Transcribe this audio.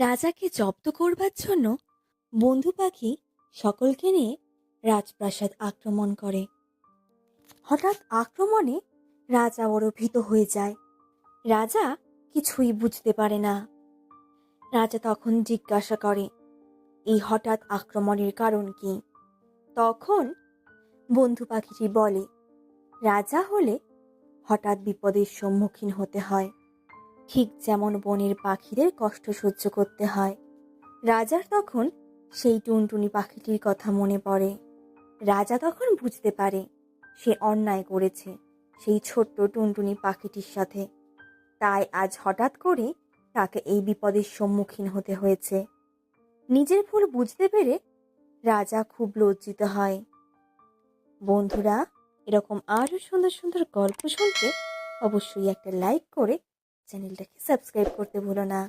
রাজাকে জব্দ করবার জন্য বন্ধু পাখি সকলকে নিয়ে রাজপ্রাসাদ আক্রমণ করে। হঠাৎ আক্রমণে রাজা বড় ভীত হয়ে যায়। রাজা কিছুই বুঝতে পারে না। রাজা তখন জিজ্ঞাসা করে, এই হঠাৎ আক্রমণের কারণ কি? তখন বন্ধু পাখিটি বলে, রাজা হলে হঠাৎ বিপদের সম্মুখীন হতে হয়, ঠিক যেমন বনের পাখিদের কষ্ট সহ্য করতে হয়। রাজার তখন সেই টুনটুনি পাখিটির কথা মনে পড়ে। রাজা তখন বুঝতে পারে সে অন্যায় করেছে সেই ছোট্ট টুনটুনি পাখিটির সাথে, তাই আজ হঠাৎ করে তাকে এই বিপদের সম্মুখীন হতে হয়েছে। নিজের ভুল বুঝতে পেরে রাজা খুব লজ্জিত হয়। বন্ধুরা, এরকম আরো সুন্দর সুন্দর গল্প শুনতে অবশ্যই একটা লাইক করে চ্যানেলটাকে সাবস্ক্রাইব করতে ভুলো না।